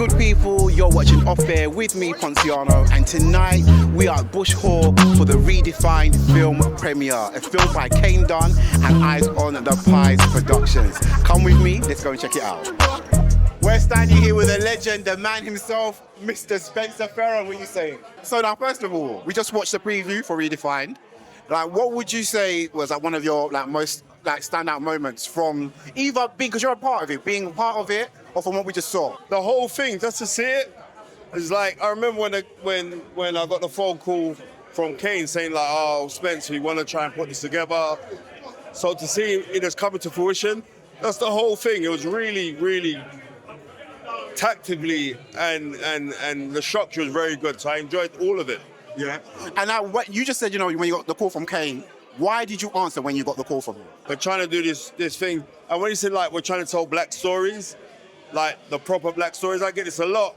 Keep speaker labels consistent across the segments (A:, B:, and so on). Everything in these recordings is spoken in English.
A: good people? You're watching Offair with me, Ponciano, and tonight we are at Bush Hall for the Redefined film premiere, a film by Kane Dunn and Eyes on the Pies Productions. Come with me, let's go and check it out. We're standing here with a legend, the man himself, Mr. Spencer Fearon. What are you saying? So now, first of all, we just watched the preview for Redefined. Like, what would you say was like one of your most standout moments from either being, because you're a part of it, being part of it, or from what we just saw?
B: The whole thing, just to see it, is like, I remember when I got the phone call from Kane saying like, oh, Spence, we want to try and put this together. So to see it has come to fruition, that's the whole thing. It was really, really tactically and the structure was very good. So I enjoyed all of it.
A: Yeah. And now, what you just said, you know, when you got the call from Kane, why did you answer when you got the call from him?
B: We're trying to do this thing. And when he said like, we're trying to tell black stories, like the proper black stories, I get this a lot.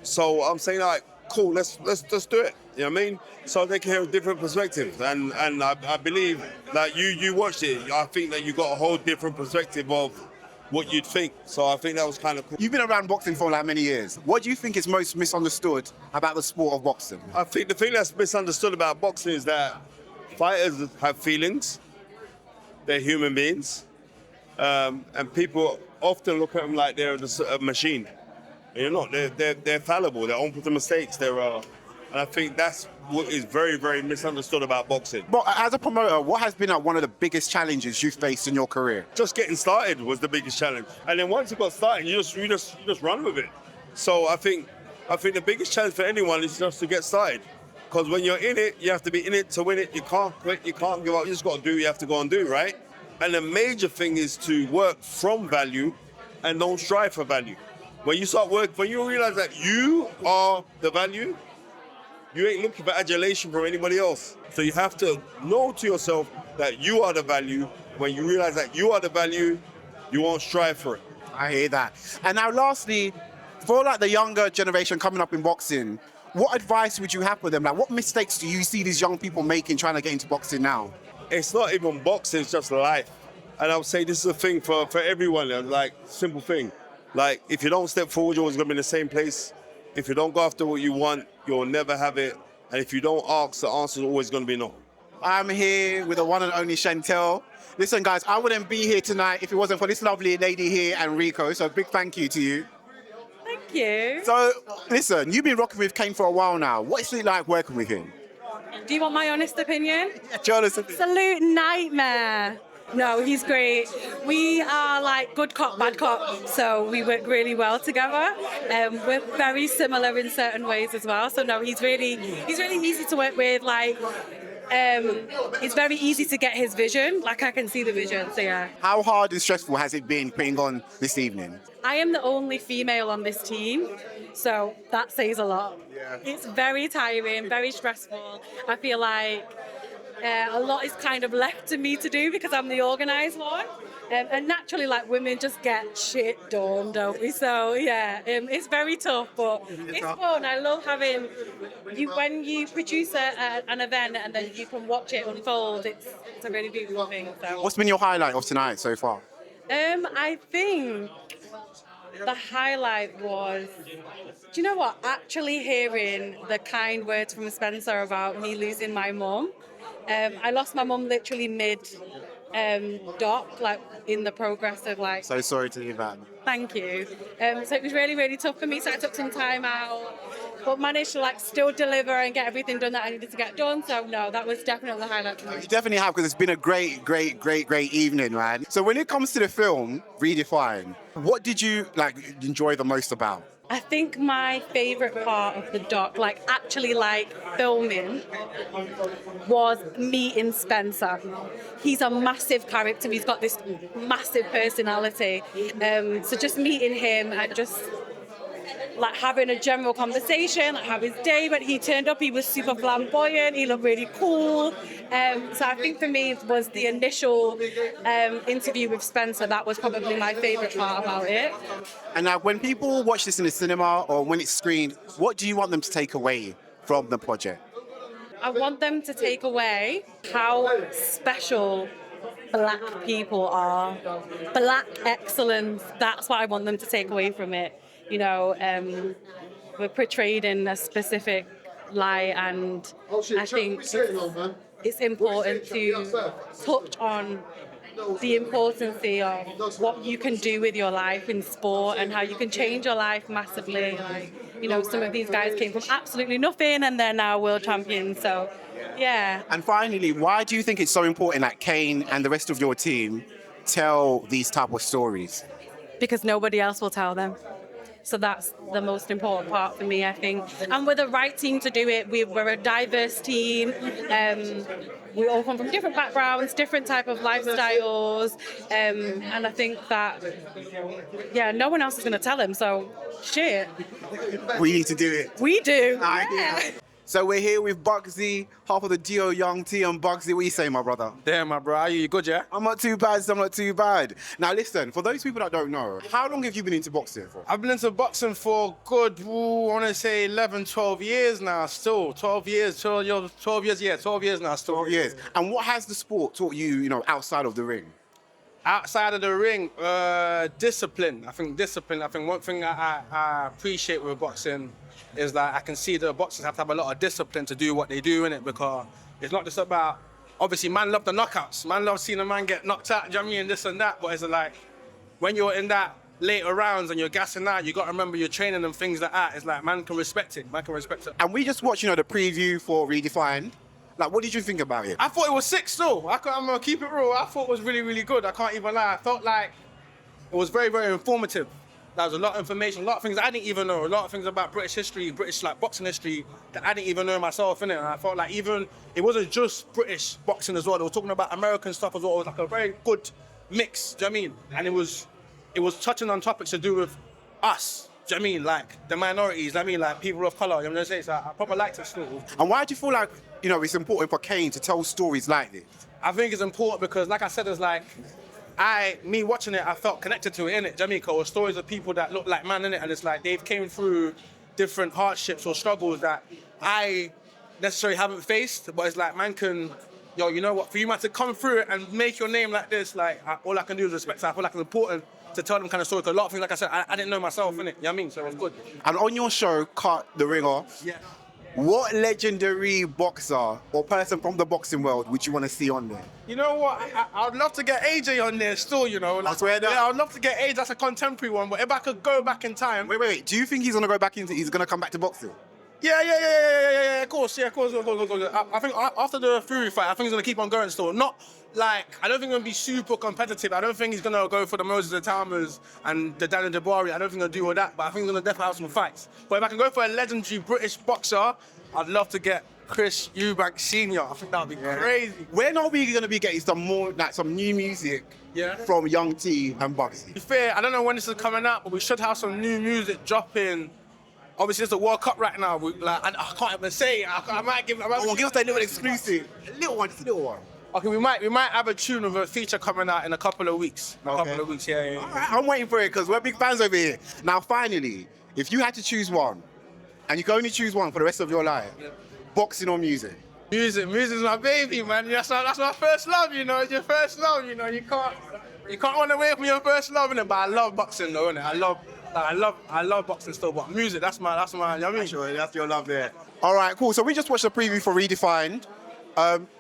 B: So I'm saying like, cool, let's do it. You know what I mean? So they can hear a different perspective. And I believe that you watched it, I think that you got a whole different perspective of what you'd think. So I think that was kind of cool.
A: You've been around boxing for like many years. What do you think is most misunderstood about the sport of boxing?
B: I think the thing that's misunderstood about boxing is that fighters have feelings. They're human beings. And people often look at them like they're a machine. And you're not. They're fallible. They're open to mistakes. And I think that's what is very, very misunderstood about boxing.
A: But as a promoter, what has been one of the biggest challenges you've faced in your career?
B: Just getting started was the biggest challenge. And then once you got started, you just run with it. So I think the biggest challenge for anyone is just to get started. Because when you're in it, you have to be in it to win it. You can't quit, you can't give up. You just got to do what you have to go and do, right? And the major thing is to work from value and don't strive for value. When you start work, when you realize that you are the value, you ain't looking for adulation from anybody else. So you have to know to yourself that you are the value. When you realize that you are the value, you won't strive for it.
A: I hear that. And now lastly, for like the younger generation coming up in boxing, what advice would you have for them? Like, what mistakes do you see these young people making trying to get into boxing now?
B: It's not even boxing, it's just life. And I would say this is a thing for everyone, like, simple thing. Like, if you don't step forward, you're always gonna be in the same place. If you don't go after what you want, you'll never have it. And if you don't ask, the answer's always gonna be no.
A: I'm here with the one and only Chantelle. Listen, guys, I wouldn't be here tonight if it wasn't for this lovely lady here and Rico, so a big thank you to you.
C: Thank you.
A: So, listen, you've been rocking with Kane for a while now. What's it like working with him?
C: Do you want my honest opinion?
A: Jonathan.
C: Absolute nightmare. No, he's great. We are like good cop, bad cop, so we work really well together. We're very similar in certain ways as well. So no, he's really easy to work with. Like, it's very easy to get his vision. Like, I can see the vision. So yeah.
A: How hard and stressful has it been putting on this evening?
C: I am the only female on this team, so that says a lot.
A: Yeah.
C: It's very tiring, very stressful. I feel like a lot is kind of left to me to do because I'm the organised one. And naturally, like, women just get shit done, don't we? So, yeah, it's very tough, but it's fun. I love having when you produce an event and then you can watch it unfold, it's a really beautiful thing. So.
A: What's been your highlight of tonight so far?
C: I think the highlight was, do you know what? Actually hearing the kind words from Spencer about me losing my mum. I lost my mum literally mid-doc, like in the progress of like...
A: So sorry to hear that.
C: Thank you. So it was really, really tough for me. So I took some time out, but managed to like still deliver and get everything done that I needed to get done. So no, that was definitely the highlight for me.
A: You definitely have, because it's been a great evening, man. So when it comes to the film, Redefined, what did you like enjoy the most about?
C: I think my favourite part of the doc, like actually like filming, was meeting Spencer. He's a massive character. He's got this massive personality. So just meeting him and just like having a general conversation, like how his day, when he turned up, he was super flamboyant, he looked really cool. So I think for me it was the initial interview with Spencer, that was probably my favourite part about it.
A: And now when people watch this in the cinema or when it's screened, what do you want them to take away from the project?
C: I want them to take away how special Black people are. Black excellence. That's what I want them to take away from it. You know, we're portrayed in a specific light, and I think it's important to touch on the importance of what you can do with your life in sport and how you can change your life massively. Like, you know, some of these guys came from absolutely nothing and they're now world champions. So, yeah.
A: And finally, why do you think it's so important that Kane and the rest of your team tell these type of stories?
C: Because nobody else will tell them. So that's the most important part for me, I think. And we're the right team to do it. We're a diverse team. We all come from different backgrounds, different type of lifestyles. And I think that, yeah, no one else is going to tell them. So, shit.
A: We need to do it.
C: We do.
A: Yeah. So we're here with Bugsey, half of the duo Young T and Bugsey. What are you saying, my brother?
D: Damn, my bro. Are you good, yeah?
A: I'm not too bad, I'm not too bad. Now listen, for those people that don't know, how long have you been into boxing for?
D: I've been into boxing for good, I want to say 11, 12 years now still. 12 years, 12 years, yeah, 12 years now still.
A: 12 years. And what has the sport taught you, you know, outside of the ring?
D: Outside of the ring, discipline. I think one thing I appreciate with boxing is that I can see the boxers have to have a lot of discipline to do what they do in it, because it's not just about, obviously man love the knockouts, man love seeing a man get knocked out, do you know what I mean, this and that, but it's like, when you're in that later rounds and you're gassing out, you got to remember your training and things like that. It's like, man can respect it.
A: And we just watched, you know, the preview for Redefined. Like, what did you think about it?
D: I thought it was sick still. I'm gonna keep it real. I thought it was really, really good. I can't even lie. I felt like it was very, very informative. There was a lot of information, a lot of things I didn't even know, a lot of things about British history, British like boxing history that I didn't even know myself, innit? And I felt like even, it wasn't just British boxing as well. They were talking about American stuff as well. It was like a very good mix, do you know what I mean? And it was touching on topics to do with us, do you know what I mean? Like the minorities, I mean, like people of color, you know what I'm saying? So I probably liked it still.
A: And why do you feel like, you know, it's important for Kane to tell stories like this?
D: I think it's important because, like I said, it's like, me watching it, I felt connected to it, innit? Do you know what I mean? Because stories of people that look like man, innit? And it's like they've came through different hardships or struggles that I necessarily haven't faced, but it's like, man can, yo, you know what? For you man to come through it and make your name like this, like, all I can do is respect. So I feel like it's important to tell them kind of stories. Because a lot of things, like I said, I didn't know myself, innit? You know what I mean? So it was good.
A: And on your show, Cut the Ring Off,
D: Yeah.
A: what legendary boxer or person from the boxing world would you want to see on there?
D: You know what? I'd love to get AJ on there still, you know. Like,
A: I swear that.
D: Yeah, I'd love to get AJ. That's a contemporary one. But if I could go back in time.
A: Wait. Do you think he's gonna go back into? He's gonna come back to boxing?
D: Yeah. Of course. I think after the Fury fight, I think he's gonna keep on going still. Not like, I don't think he's gonna be super competitive. I don't think he's gonna go for the Moses Atamas and the Daniel Jabari. I don't think he's gonna do all that. But I think he's gonna definitely have some fights. But if I can go for a legendary British boxer, I'd love to get Chris Eubank Sr. I think that'd be crazy.
A: When are we gonna be getting some more, like some new music from Young T and Bugsey?
D: To be fair, I don't know when this is coming out, but we should have some new music dropping. Obviously, it's the World Cup right now. I can't even say it. I might give
A: Give us that little exclusive. A little one.
D: Okay, we might have a tune with a feature coming out in a couple of weeks. Yeah.
A: All right, I'm waiting for it because we're big fans over here. Now, finally, if you had to choose one, and you can only choose one for the rest of your life, boxing or music?
D: Music's my baby, man. That's my first love, you know. It's your first love, you know. You can't run away from your first love, innit? But I love boxing, though, innit? I love boxing still, but music, that's my, you know what I mean?
A: Sure, that's your love there. All right, cool. So we just watched the preview for Redefined.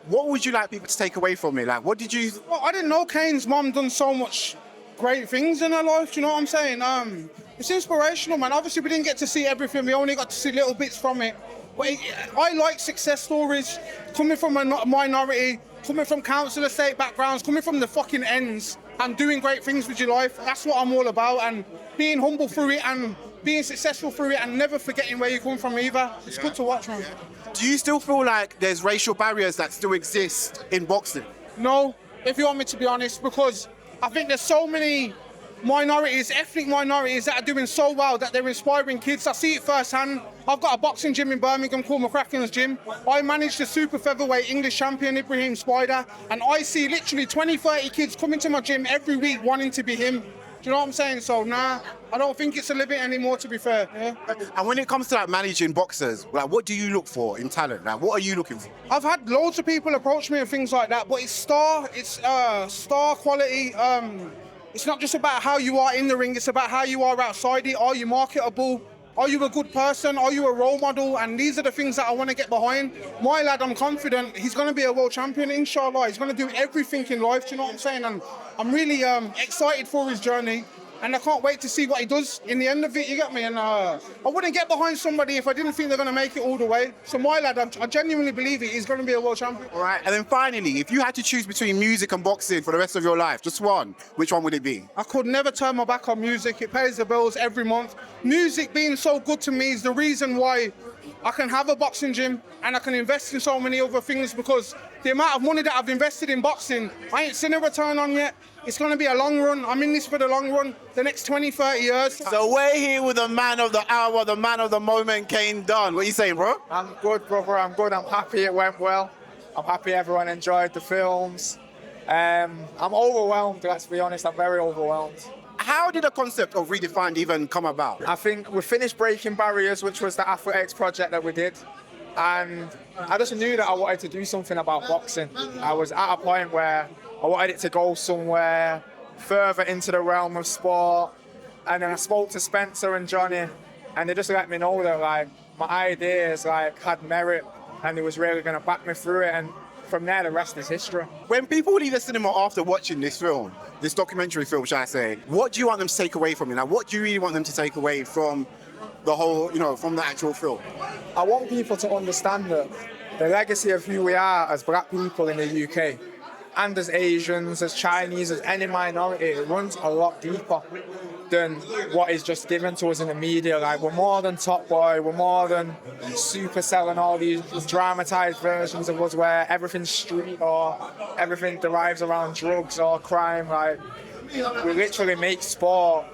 A: What would you like people to take away from it? Like, what did you?
E: Well, I didn't know Kane's mum done so much great things in her life. You know what I'm saying? It's inspirational, man. Obviously, we didn't get to see everything. We only got to see little bits from it. But I like success stories coming from a minority, coming from council estate backgrounds, coming from the fucking ends, and doing great things with your life. That's what I'm all about, and being humble through it and being successful through it and never forgetting where you come from either. It's good to watch, man.
A: Do you still feel like there's racial barriers that still exist in boxing?
E: No, if you want me to be honest, because I think there's so many minorities, ethnic minorities that are doing so well that they're inspiring kids. I see it firsthand. I've got a boxing gym in Birmingham called McCracken's Gym. I manage the super featherweight English champion Ibrahim Spider, and I see literally 20, 30 kids coming to my gym every week wanting to be him. Do you know what I'm saying? So nah, I don't think it's a limit anymore, to be fair. Yeah?
A: And when it comes to like managing boxers, like what do you look for in talent? Like what are you looking for?
E: I've had loads of people approach me and things like that, but it's star quality. It's not just about how you are in the ring, it's about how you are outside it. Are you marketable? Are you a good person? Are you a role model? And these are the things that I want to get behind. My lad, I'm confident he's going to be a world champion, inshallah. He's going to do everything in life, do you know what I'm saying? And I'm really excited for his journey. And I can't wait to see what he does in the end of it, you get me? And I wouldn't get behind somebody if I didn't think they're going to make it all the way. So my lad, I genuinely believe it. He's going to be a world champion.
A: All right. And then finally, if you had to choose between music and boxing for the rest of your life, just one, which one would it be?
E: I could never turn my back on music. It pays the bills every month. Music being so good to me is the reason why I can have a boxing gym and I can invest in so many other things, because the amount of money that I've invested in boxing, I ain't seen a return on yet. It's going to be a long run. I'm in this for the long run, the next 20, 30 years.
A: So we're here with the man of the hour, the man of the moment, Kane Dunn. What are you saying, bro?
F: I'm good, brother. I'm good. I'm happy it went well. I'm happy everyone enjoyed the films. I'm overwhelmed, let's be honest. I'm very overwhelmed.
A: How did the concept of Redefined even come about?
F: I think we finished Breaking Barriers, which was the athletics project that we did. And I just knew that I wanted to do something about boxing. I was at a point where I wanted it to go somewhere further into the realm of sport. And then I spoke to Spencer and Johnny, and they just let me know that like my ideas like had merit, and they was really going to back me through it. And from there, the rest is history.
A: When people leave the cinema after watching this film, this documentary film, shall I say, what do you want them to take away from it? Now, what do you really want them to take away from the whole, from the actual film?
F: I want people to understand that the legacy of who we are as black people in the UK, and as Asians, as Chinese, as any minority, it runs a lot deeper than what is just given to us in the media. Like, we're more than Top Boy, we're more than Supercell and all these dramatized versions of us where everything's street or everything derives around drugs or crime. Like, we literally make sport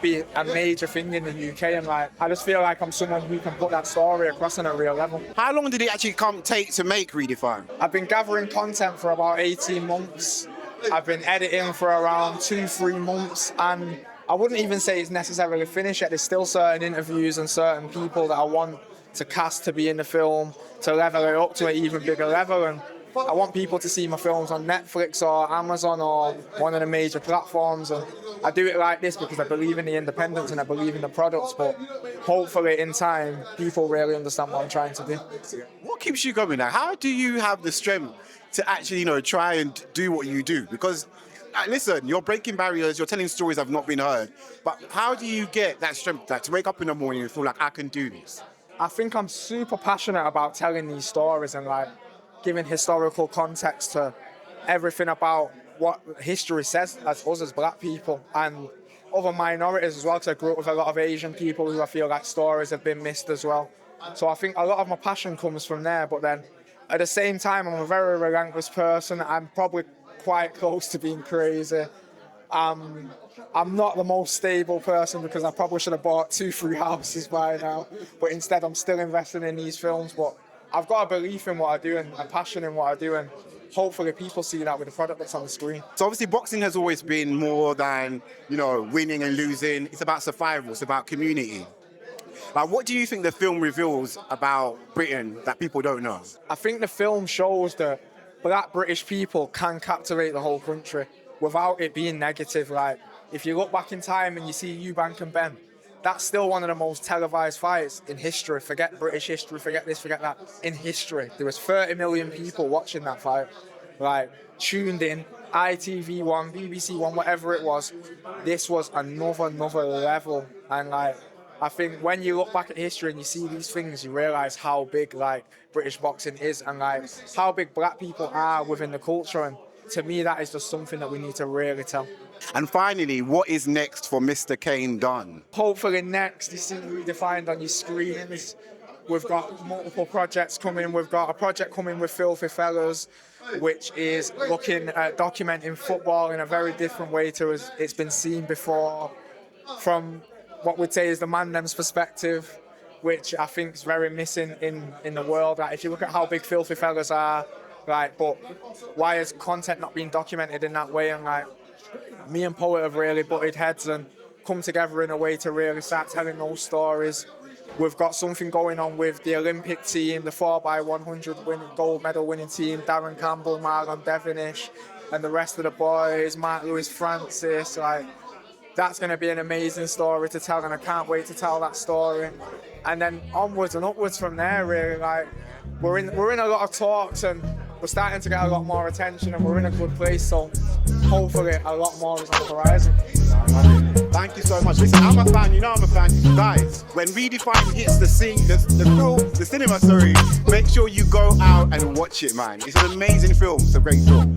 F: be a major thing in the UK, and like I just feel like I'm someone who can put that story across on a real level.
A: How long did it actually take to make Redefined?
F: I've been gathering content for about 18 months. I've been editing for around 2-3 months, and I wouldn't even say it's necessarily finished yet. There's still certain interviews and certain people that I want to cast to be in the film, to level it up to an even bigger level. And I want people to see my films on Netflix or Amazon or one of the major platforms. And I do it like this because I believe in the independence and I believe in the products, but hopefully in time, people really understand what I'm trying to do.
A: What keeps you going now? How do you have the strength to actually, try and do what you do? Because, listen, you're breaking barriers, you're telling stories that have not been heard, but how do you get that strength to wake up in the morning and feel like I can do this?
F: I think I'm super passionate about telling these stories and like giving historical context to everything about what history says as us as black people and other minorities as well, because I grew up with a lot of Asian people who I feel like stories have been missed as well. So I think a lot of my passion comes from there, but then at the same time, I'm a very relentless person. I'm probably quite close to being crazy. I'm not the most stable person because I probably should have bought 2-3 houses by now, but instead I'm still investing in these films. But I've got a belief in what I do and a passion in what I do, and hopefully people see that with the product that's on the screen.
A: So obviously boxing has always been more than, winning and losing. It's about survival, it's about community. Like, what do you think the film reveals about Britain that people don't know?
F: I think the film shows that black British people can captivate the whole country without it being negative. Like, if you look back in time and you see Eubank and Ben, that's still one of the most televised fights in history. Forget British history, forget this, forget that. In history, there was 30 million people watching that fight, like tuned in, ITV1, BBC1, whatever it was. This was another level. And like, I think when you look back at history and you see these things, you realise how big like British boxing is and like how big black people are within the culture. And to me, that is just something that we need to really tell.
A: And finally, what is next for Mr. Kane Dunn?
F: Hopefully next, you see Redefined on your screens. We've got multiple projects coming. We've got a project coming with Filthy Fellas, which is looking at documenting football in a very different way to as it's been seen before, from what we'd say is the man them's perspective, which I think is very missing in the world. Like, if you look at how big Filthy Fellas are, like, but why is content not being documented in that way? And like, me and Poet have really butted heads and come together in a way to really start telling those stories. We've got something going on with the Olympic team, the 4x100 gold medal winning team, Darren Campbell, Marlon Devonish, and the rest of the boys, Mark Lewis Francis. Like, that's going to be an amazing story to tell, and I can't wait to tell that story. And then onwards and upwards from there, really. Like, we're in a lot of talks, and we're starting to get a lot more attention, and we're in a good place. So hopefully a lot more is on the horizon.
A: Thank you so much. Listen, I'm a fan, you know I'm a fan. Guys, when Redefined hits the cinema, make sure you go out and watch it, man. It's an amazing film. It's a great film.